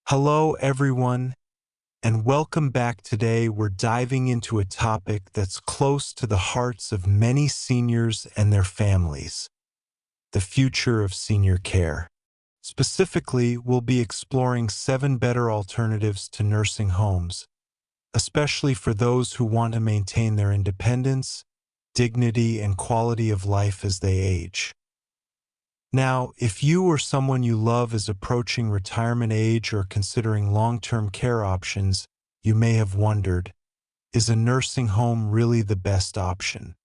Hello, everyone, and welcome back. Today, we're diving into a topic that's close to the hearts of many seniors and their families: the future of senior care. Specifically, we'll be exploring 7 better alternatives to nursing homes, especially for those who want to maintain their independence, dignity, and quality of life as they age. Now, if you or someone you love is approaching retirement age or considering long-term care options, you may have wondered, is a nursing home really the best option?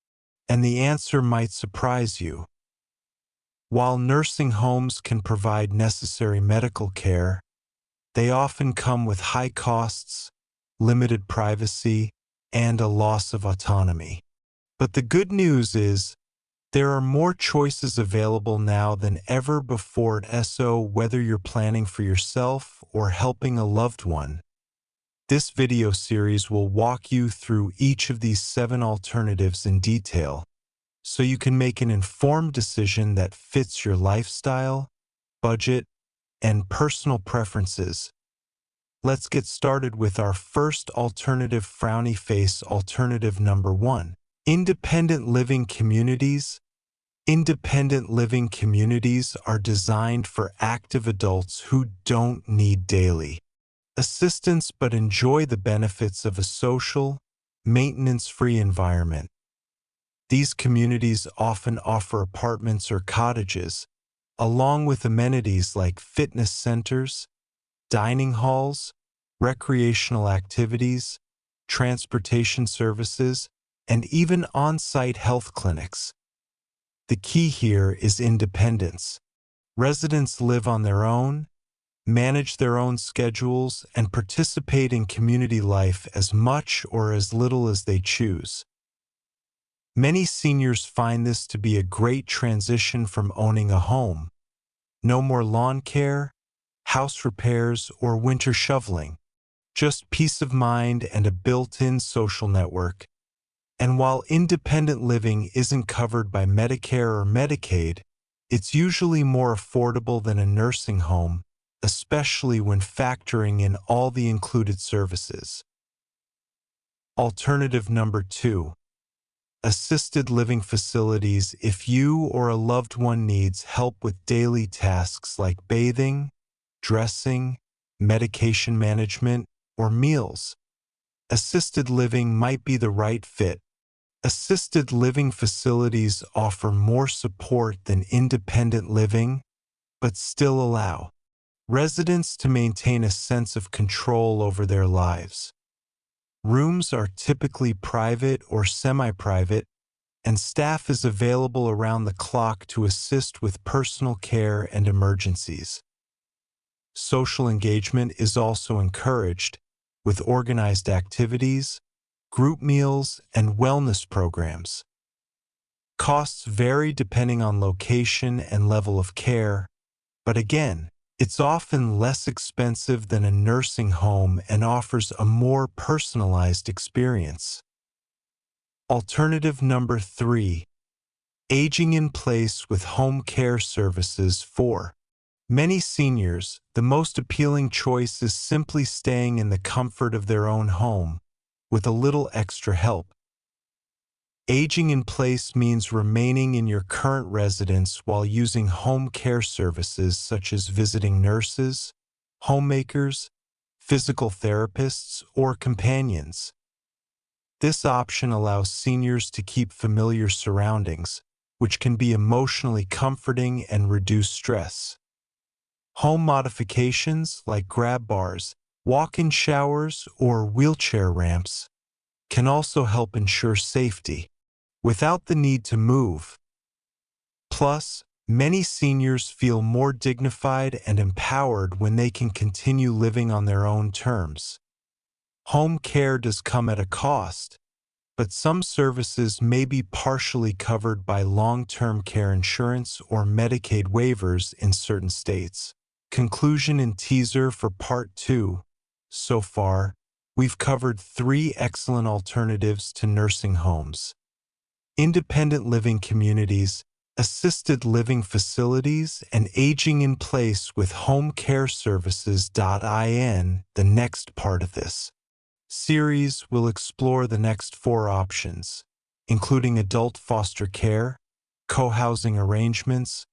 And the answer might surprise you. While nursing homes can provide necessary medical care, they often come with high costs, limited privacy, and a loss of autonomy. But the good news is, there are more choices available now than ever before. So whether you're planning for yourself or helping a loved one, this video series will walk you through each of these 7 alternatives in detail, so you can make an informed decision that fits your lifestyle, budget, and personal preferences. Let's get started with our first alternative. Frowny face alternative number 1. Independent living communities. Independent living communities are designed for active adults who don't need daily assistance but enjoy the benefits of a social, maintenance-free environment. These communities often offer apartments or cottages, along with amenities like fitness centers, dining halls, recreational activities, transportation services, and even on-site health clinics. The key here is independence. Residents live on their own, manage their own schedules, and participate in community life as much or as little as they choose. Many seniors find this to be a great transition from owning a home. No more lawn care, house repairs, or winter shoveling. Just peace of mind and a built-in social network. And while independent living isn't covered by Medicare or Medicaid, it's usually more affordable than a nursing home, especially when factoring in all the included services. Alternative number 2. Assisted living facilities. If you or a loved one needs help with daily tasks like bathing, dressing, medication management, or meals, assisted living might be the right fit. Assisted living facilities offer more support than independent living, but still allow residents to maintain a sense of control over their lives. Rooms are typically private or semi-private, and staff is available around the clock to assist with personal care and emergencies. Social engagement is also encouraged, with organized activities, group meals, and wellness programs. Costs vary depending on location and level of care, but again, it's often less expensive than a nursing home and offers a more personalized experience. Alternative number 3. Aging in place with home care services. For many seniors, the most appealing choice is simply staying in the comfort of their own home, with a little extra help. Aging in place means remaining in your current residence while using home care services such as visiting nurses, homemakers, physical therapists, or companions. This option allows seniors to keep familiar surroundings, which can be emotionally comforting and reduce stress. Home modifications like grab bars, walk-in showers, or wheelchair ramps can also help ensure safety, without the need to move. Plus, many seniors feel more dignified and empowered when they can continue living on their own terms. Home care does come at a cost, but some services may be partially covered by long-term care insurance or Medicaid waivers in certain states. Conclusion and teaser for Part 2. So far, we've covered 3 excellent alternatives to nursing homes: independent living communities, assisted living facilities, and aging in place with home care services.in. The next part of this series will explore the next 4 options, including adult foster care, co-housing arrangements,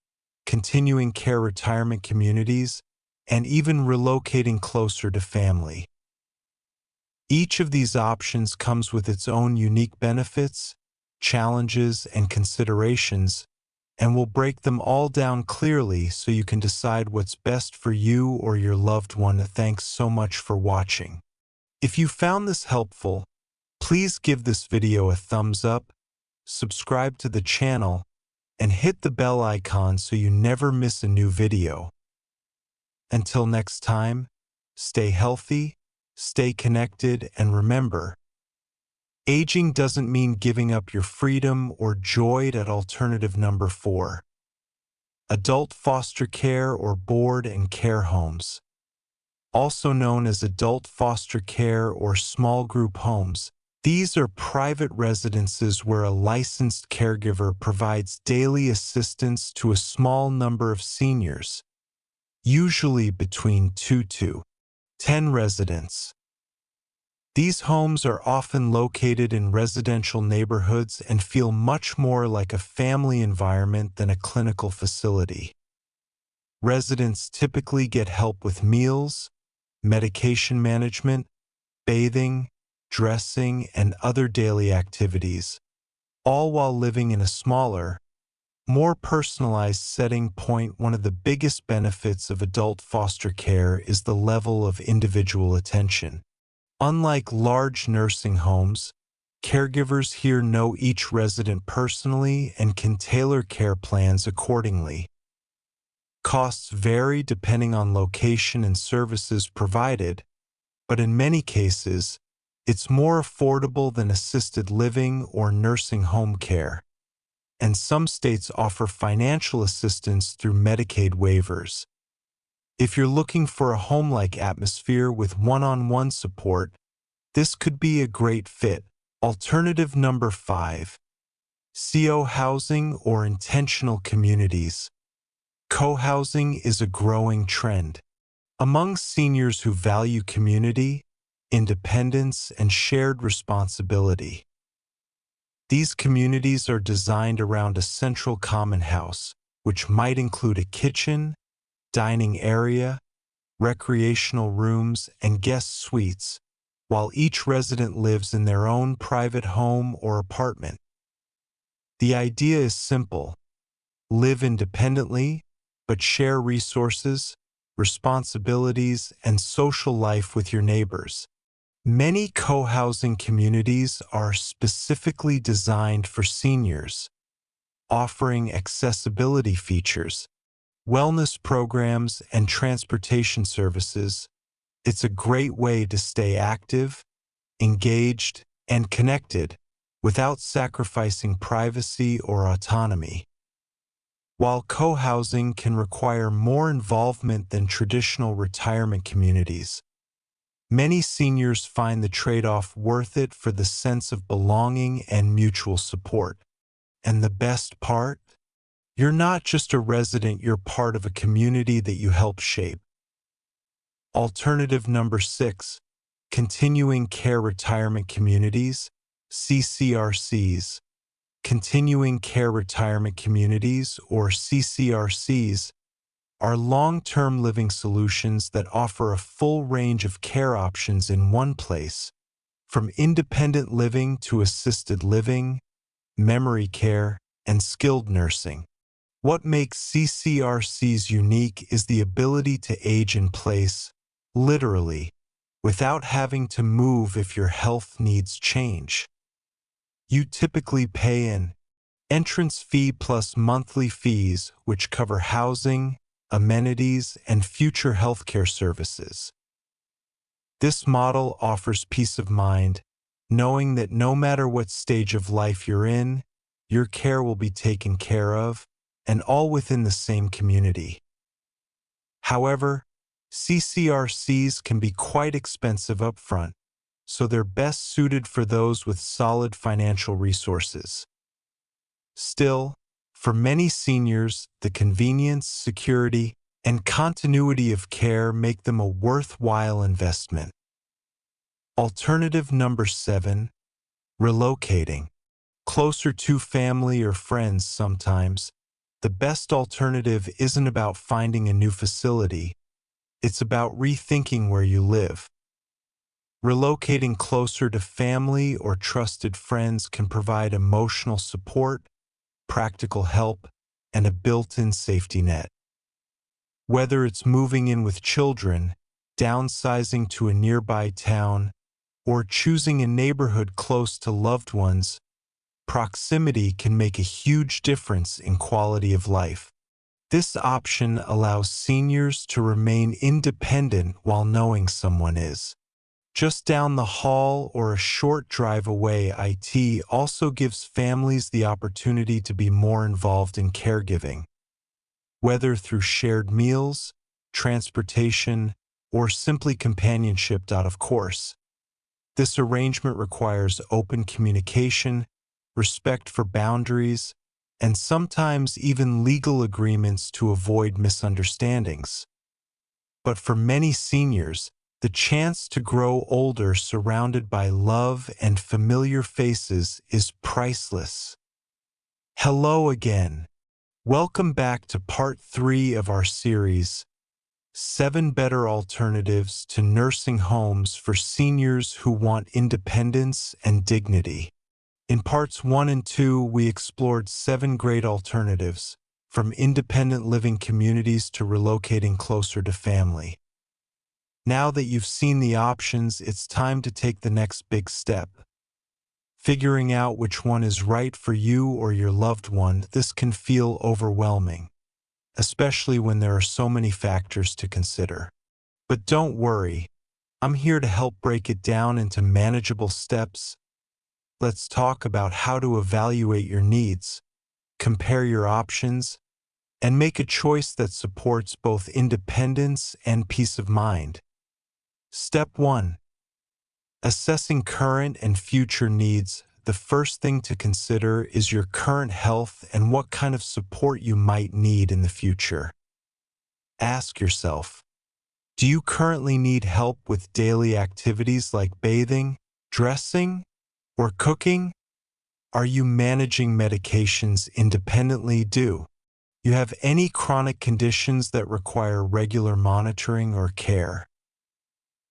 continuing care retirement communities, and even relocating closer to family. Each of these options comes with its own unique benefits, challenges, and considerations, and we'll break them all down clearly so you can decide what's best for you or your loved one. Thanks so much for watching. If you found this helpful, please give this video a thumbs up, subscribe to the channel, and hit the bell icon so you never miss a new video. Until next time, stay healthy, stay connected, and remember, aging doesn't mean giving up your freedom or joy. At alternative number 4, adult foster care or board and care homes. Also known as adult foster care or small group homes, these are private residences where a licensed caregiver provides daily assistance to a small number of seniors, usually between 2 to 10 residents. These homes are often located in residential neighborhoods and feel much more like a family environment than a clinical facility. Residents typically get help with meals, medication management, bathing, dressing, and other daily activities, all while living in a smaller, more personalized setting. One of the biggest benefits of adult foster care is the level of individual attention. Unlike large nursing homes, caregivers here know each resident personally and can tailor care plans accordingly. Costs vary depending on location and services provided, but in many cases, it's more affordable than assisted living or nursing home care, and some states offer financial assistance through Medicaid waivers. If you're looking for a home-like atmosphere with one-on-one support, this could be a great fit. Alternative number 5, CO housing or intentional communities. Co-housing is a growing trend among seniors who value community, independence, and shared responsibility. These communities are designed around a central common house, which might include a kitchen, dining area, recreational rooms, and guest suites, while each resident lives in their own private home or apartment. The idea is simple: live independently, but share resources, responsibilities, and social life with your neighbors. Many co-housing communities are specifically designed for seniors, offering accessibility features, wellness programs, and transportation services. It's a great way to stay active, engaged, and connected without sacrificing privacy or autonomy. While co-housing can require more involvement than traditional retirement communities, many seniors find the trade-off worth it for the sense of belonging and mutual support. And the best part? You're not just a resident, you're part of a community that you help shape. Alternative number 6, continuing care retirement communities, CCRCs. Continuing care retirement communities, or CCRCs, are long-term living solutions that offer a full range of care options in one place, from independent living to assisted living, memory care, and skilled nursing. What makes CCRCs unique is the ability to age in place, literally, without having to move if your health needs change. You typically pay an entrance fee plus monthly fees, which cover housing, amenities, and future healthcare services. This model offers peace of mind, knowing that no matter what stage of life you're in, your care will be taken care of, and all within the same community. However, CCRCs can be quite expensive upfront, so they're best suited for those with solid financial resources. Still, For many seniors, the convenience, security, and continuity of care make them a worthwhile investment. Alternative number 7, relocating. Closer to family or friends sometimes, the best alternative isn't about finding a new facility, it's about rethinking where you live. Relocating closer to family or trusted friends can provide emotional support, practical help, and a built-in safety net. Whether it's moving in with children, downsizing to a nearby town, or choosing a neighborhood close to loved ones, proximity can make a huge difference in quality of life. This option allows seniors to remain independent while knowing someone is just down the hall or a short drive away. It also gives families the opportunity to be more involved in caregiving, whether through shared meals, transportation, or simply companionship. Of course, this arrangement requires open communication, respect for boundaries, and sometimes even legal agreements to avoid misunderstandings. But for many seniors, the chance to grow older surrounded by love and familiar faces is priceless. Hello again. Welcome back to part 3 of our series, 7 Better Alternatives to Nursing Homes for Seniors Who Want Independence and Dignity. In parts 1 and 2, we explored 7 great alternatives, from independent living communities to relocating closer to family. Now that you've seen the options, it's time to take the next big step. Figuring out which one is right for you or your loved one. This can feel overwhelming, especially when there are so many factors to consider. But don't worry, I'm here to help break it down into manageable steps. Let's talk about how to evaluate your needs, compare your options, and make a choice that supports both independence and peace of mind. Step 1. Assessing current and future needs. The first thing to consider is your current health and what kind of support you might need in the future. Ask yourself, do you currently need help with daily activities like bathing, dressing, or cooking? Are you managing medications independently? Do you have any chronic conditions that require regular monitoring or care?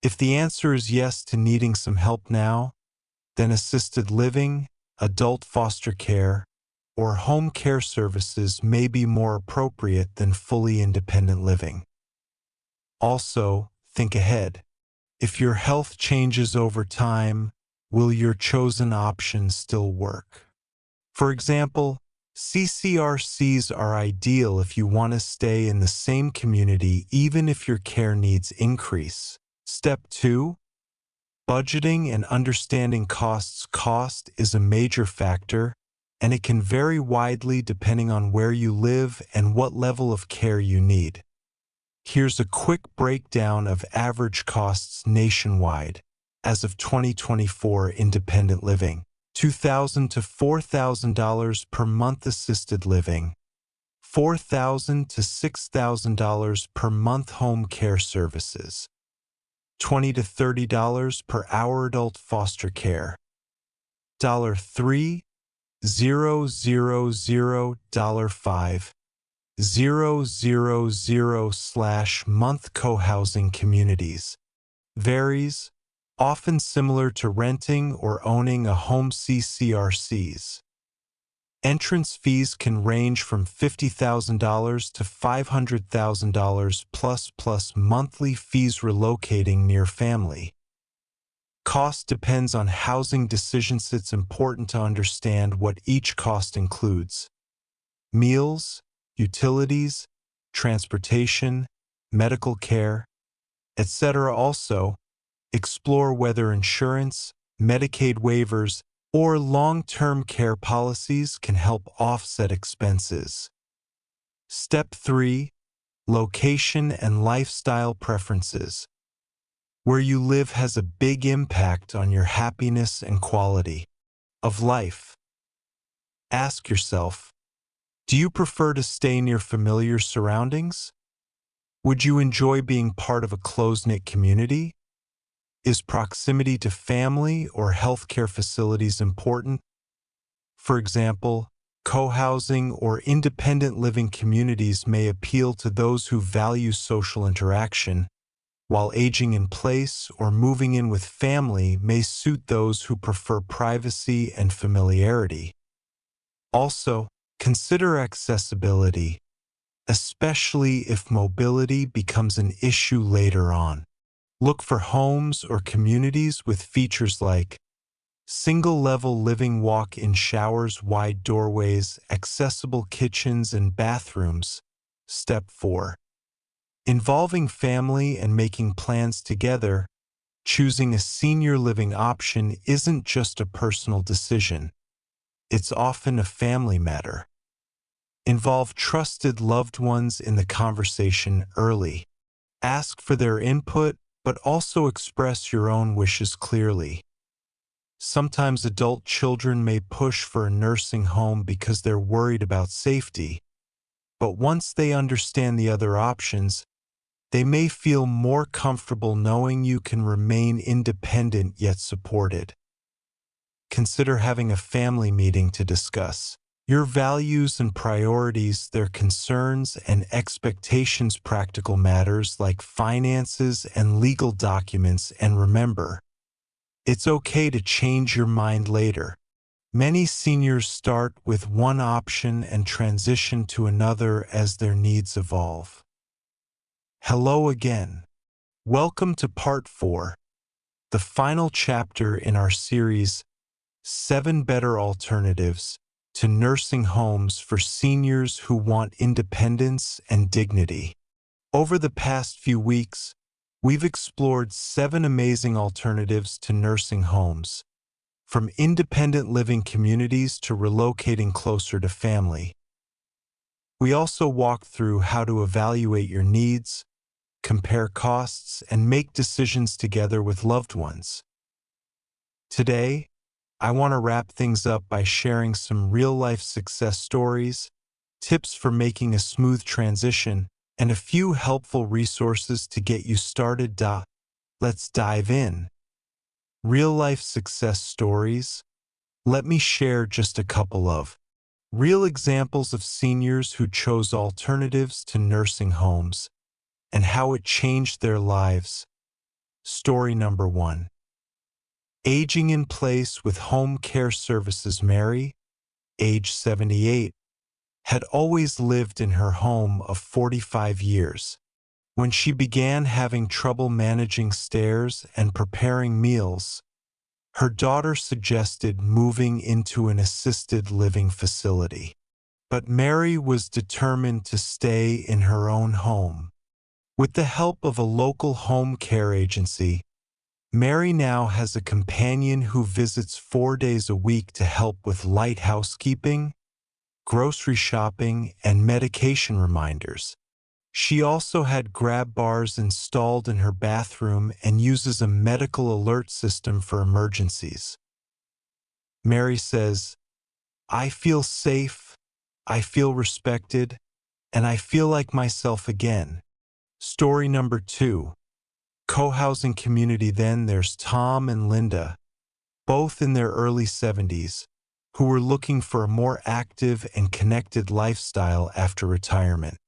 If the answer is yes to needing some help now, then assisted living, adult foster care, or home care services may be more appropriate than fully independent living. Also, think ahead. If your health changes over time, will your chosen option still work? For example, CCRCs are ideal if you want to stay in the same community even if your care needs increase. Step 2. Budgeting and understanding costs. Cost is a major factor, and it can vary widely depending on where you live and what level of care you need. Here's a quick breakdown of average costs nationwide as of 2024 independent living. $2,000 to $4,000 per month assisted living, $4,000 to $6,000 per month home care services, $20 to $30 per hour adult foster care, $3,000, $5,000/month co-housing communities. Varies, often similar to renting or owning a home. CCRCs. Entrance fees can range from $50,000 to $500,000 plus monthly fees relocating near family. Cost depends on housing decisions. It's important to understand what each cost includes: meals, utilities, transportation, medical care, etc. Also, explore whether insurance, Medicaid waivers, or long-term care policies can help offset expenses. Step 3. Location and lifestyle preferences. Where you live has a big impact on your happiness and quality of life. Ask yourself, Do you prefer to stay near familiar surroundings? Would you enjoy being part of a close-knit community? Is proximity to family or healthcare facilities important? For example, co-housing or independent living communities may appeal to those who value social interaction, while aging in place or moving in with family may suit those who prefer privacy and familiarity. Also, consider accessibility, especially if mobility becomes an issue later on. Look for homes or communities with features like single-level living walk-in showers, wide doorways, accessible kitchens and bathrooms. Step 4. Involving family and making plans together. Choosing a senior living option isn't just a personal decision. It's often a family matter. Involve trusted loved ones in the conversation early. Ask for their input, but also express your own wishes clearly. Sometimes adult children may push for a nursing home because they're worried about safety, but once they understand the other options, they may feel more comfortable knowing you can remain independent yet supported. Consider having a family meeting to discuss your values and priorities, their concerns and expectations, practical matters like finances and legal documents, and remember, it's okay to change your mind later. Many seniors start with one option and transition to another as their needs evolve. Hello again. Welcome to Part 4, the final chapter in our series, 7 Better Alternatives to Nursing Homes for Seniors Who Want Independence and Dignity. Over the past few weeks, we've explored 7 amazing alternatives to nursing homes, from independent living communities to relocating closer to family. We also walked through how to evaluate your needs, compare costs, and make decisions together with loved ones. Today, I want to wrap things up by sharing some real-life success stories, tips for making a smooth transition, and a few helpful resources to get you started. Let's dive in. Real-life success stories. Let me share just a couple of real examples of seniors who chose alternatives to nursing homes and how it changed their lives. Story number 1. Aging in place with home care services. Mary, age 78, had always lived in her home of 45 years. When she began having trouble managing stairs and preparing meals, her daughter suggested moving into an assisted living facility. But Mary was determined to stay in her own home. With the help of a local home care agency, Mary now has a companion who visits 4 days a week to help with light housekeeping, grocery shopping, and medication reminders. She also had grab bars installed in her bathroom and uses a medical alert system for emergencies. Mary says, "I feel safe, I feel respected, and I feel like myself again." Story number 2. Co-housing community. Then there's Tom and Linda, both in their early 70s, who were looking for a more active and connected lifestyle after retirement.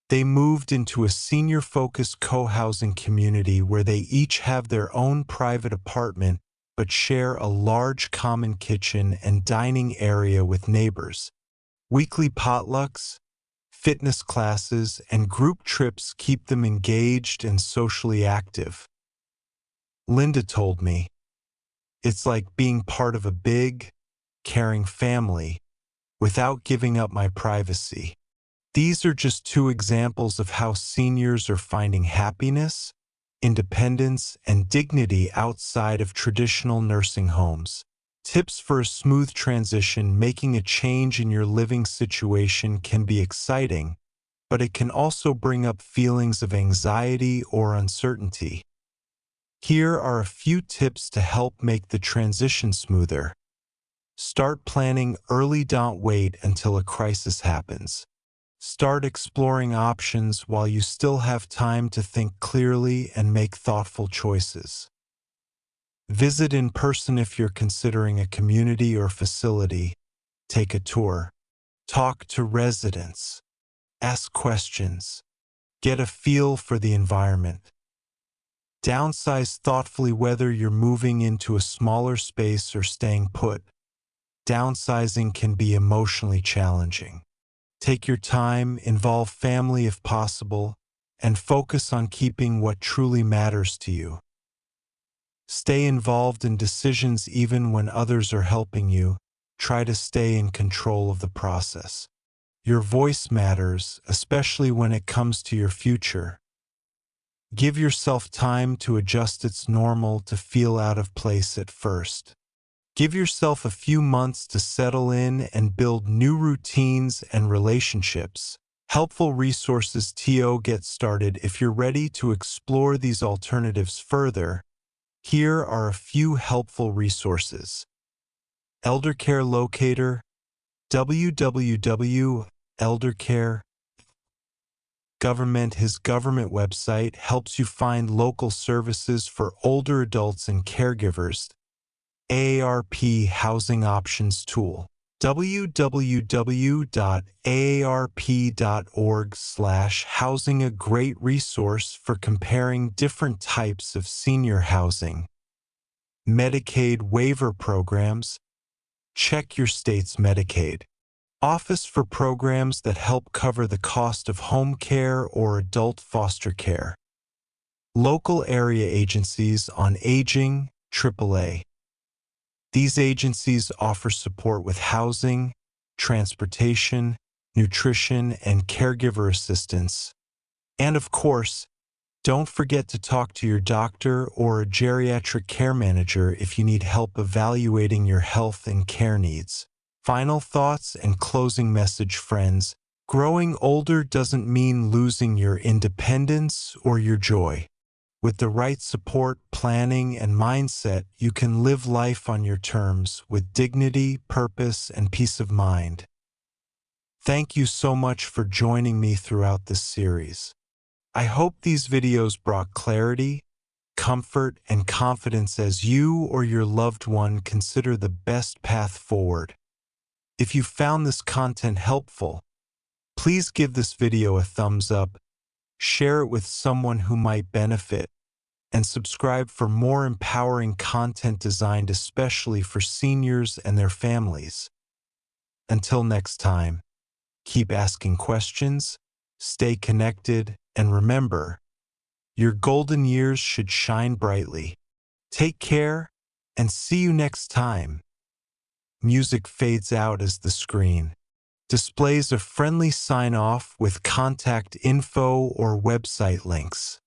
They moved into a senior-focused co-housing community where they each have their own private apartment but share a large common kitchen and dining area with neighbors. Weekly potlucks, fitness classes, and group trips keep them engaged and socially active. Linda told me, "It's like being part of a big, caring family without giving up my privacy." These are just 2 examples of how seniors are finding happiness, independence, and dignity outside of traditional nursing homes. Tips for a smooth transition. Making a change in your living situation can be exciting, but it can also bring up feelings of anxiety or uncertainty. Here are a few tips to help make the transition smoother. Start planning early. Don't wait until a crisis happens. Start exploring options while you still have time to think clearly and make thoughtful choices. Visit in person if you're considering a community or facility. Take a tour. Talk to residents. Ask questions. Get a feel for the environment. Downsize thoughtfully whether you're moving into a smaller space or staying put. Downsizing can be emotionally challenging. Take your time, involve family if possible, and focus on keeping what truly matters to you. Stay involved in decisions even when others are helping you. Try to stay in control of the process. Your voice matters, especially when it comes to your future. Give yourself time to adjust. It's normal to feel out of place at first. Give yourself a few months to settle in and build new routines and relationships. Helpful resources to get started. If you're ready to explore these alternatives further, here are a few helpful resources. Eldercare Locator, www.eldercare. Government. His government website helps you find local services for older adults and caregivers. AARP Housing Options Tool, www.aarp.org/housing, a great resource for comparing different types of senior housing. Medicaid waiver programs. Check your state's Medicaid office for programs that help cover the cost of home care or adult foster care. Local area agencies on aging, AAA. These agencies offer support with housing, transportation, nutrition, and caregiver assistance. And of course, don't forget to talk to your doctor or a geriatric care manager if you need help evaluating your health and care needs. Final thoughts and closing message, friends. Growing older doesn't mean losing your independence or your joy. With the right support, planning, and mindset, you can live life on your terms with dignity, purpose, and peace of mind. Thank you so much for joining me throughout this series. I hope these videos brought clarity, comfort, and confidence as you or your loved one consider the best path forward. If you found this content helpful, please give this video a thumbs up, share it with someone who might benefit, and subscribe for more empowering content designed especially for seniors and their families. Until next time, keep asking questions, stay connected, and remember, your golden years should shine brightly. Take care, and see you next time. Music fades out as the screen displays a friendly sign-off with contact info or website links.